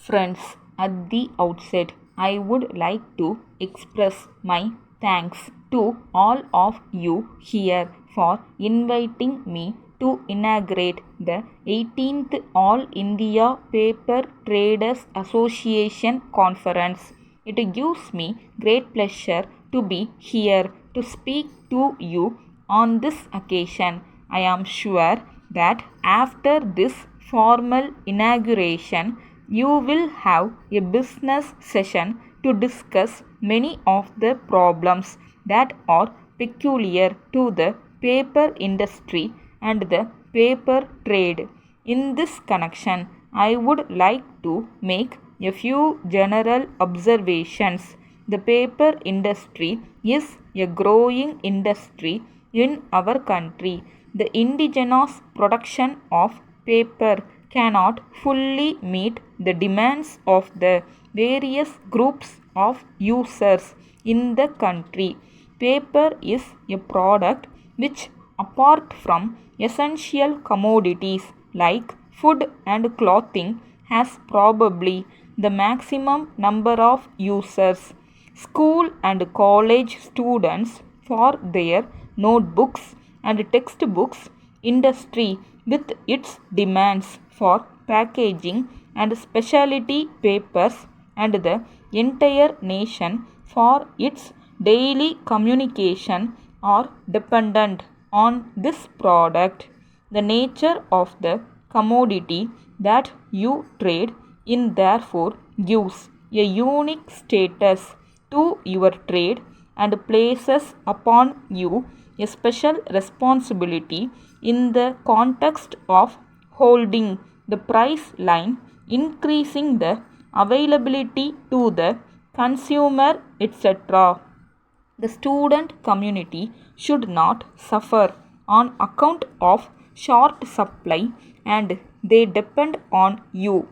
Friends, at the outset, I would like to express my thanks to all of you here for inviting me to inaugurate the 18th All India Paper Traders Association Conference. It gives me great pleasure to be here to speak to you on this occasion. I am sure that after this formal inauguration, you will have a business session to discuss many of the problems that are peculiar to the paper industry and the paper trade. In this connection, I would like to make a few general observations. The paper industry is a growing industry in our country. The indigenous production of paper cannot fully meet the demands of the various groups of users in the country. Paper is a product which, apart from essential commodities like food and clothing, has probably the maximum number of users. School and college students for their notebooks and textbooks, industry with its demands for packaging and specialty papers, and the entire nation for its daily communication are dependent on this product. The nature of the commodity that you trade in therefore gives a unique status to your trade and places upon you a special responsibility in the context of holding the price line, increasing the availability to the consumer, etc. The student community should not suffer on account of short supply and they depend on you.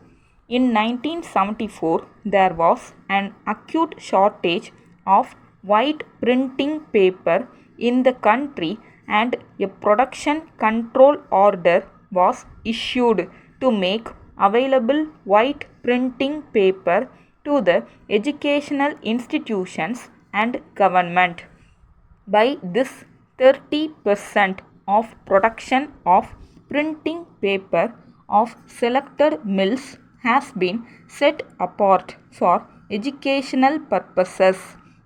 In 1974, there was an acute shortage of white printing paper in the country and a production control order was issued to make available white printing paper to the educational institutions and government. By this, 30% of production of printing paper of selected mills has been set apart for educational purposes,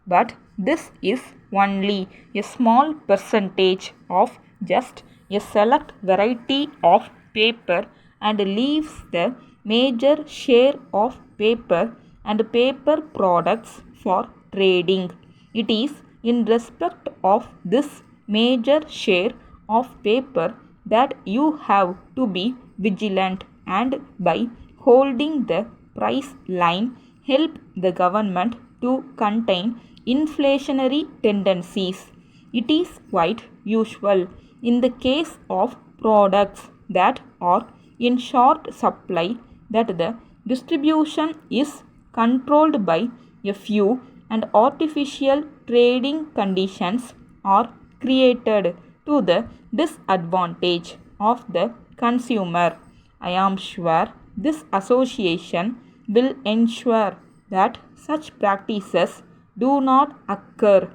but this is only a small percentage of just a select variety of paper and leaves the major share of paper and paper products for trading. It is in respect of this major share of paper that you have to be vigilant and by holding the price line help the government to contain inflationary tendencies. It is quite usual in the case of products that are in short supply that the distribution is controlled by a few and artificial trading conditions are created to the disadvantage of the consumer. I am sure this association will ensure that such practices do not occur.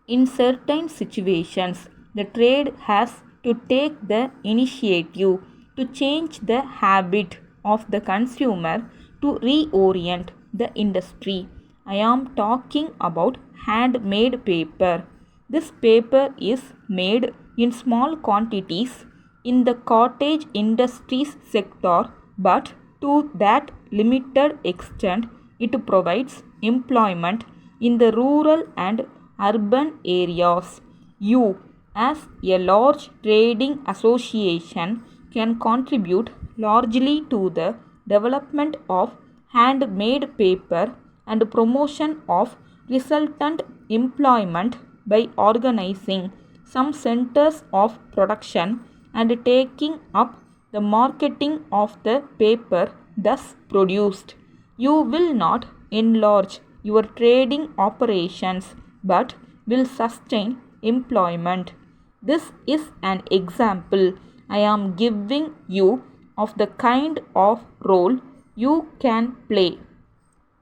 In certain situations, the trade has to take the initiative to change the habit of the consumer to reorient the industry. I am talking about handmade paper. This paper is made in small quantities in the cottage industries sector, but to that limited extent, it provides employment in the rural and urban areas. You, as a large trading association, can contribute largely to the development of handmade paper and promotion of resultant employment by organizing some centers of production and taking up the marketing of the paper thus produced. You will not enlarge your trading operations but will sustain employment. This is an example I am giving you of the kind of role You can play.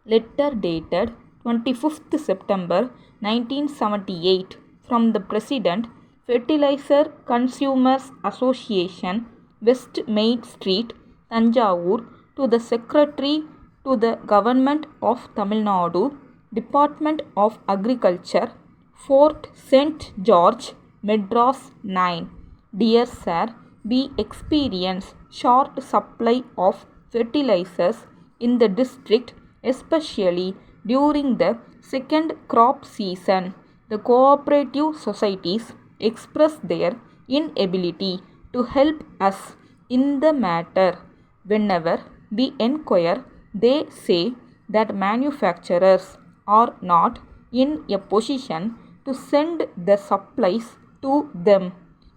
Letter dated 25th September 1978 from the President, Fertilizer Consumers Association, West Main Street, Tanjavur, to the Secretary to the Government of Tamil Nadu, Department of Agriculture, Fort St. George, Madras 9. Dear Sir, we experience short supply of fertilizers in the district, especially during the second crop season. The cooperative societies express their inability to help us in the matter. Whenever we inquire, they say that manufacturers are not in a position to send the supplies to them.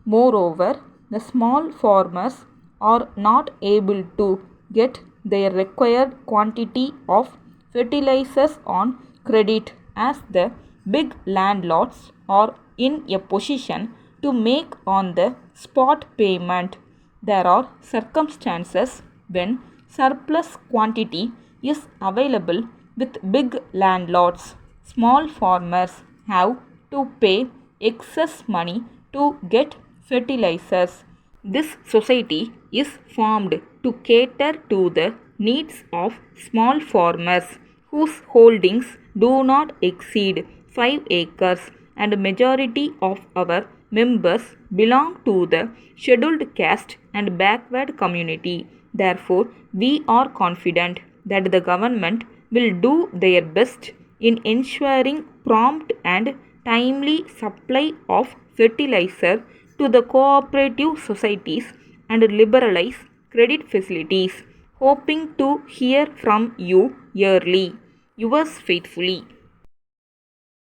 Moreover, the small farmers are not able to get their required quantity of fertilizers on credit, as the big landlords are in a position to make on the spot payment. There are circumstances when surplus quantity is available with big landlords. Small farmers have to pay excess money to get fertilizers. This society is formed to cater to the needs of small farmers whose holdings do not exceed 5 acres, and majority of our members belong to the scheduled caste and backward community. Therefore, we are confident that the government will do their best in ensuring prompt and timely supply of fertilizer to the cooperative societies and liberalize credit facilities. Hoping to hear from you yearly. Yours faithfully.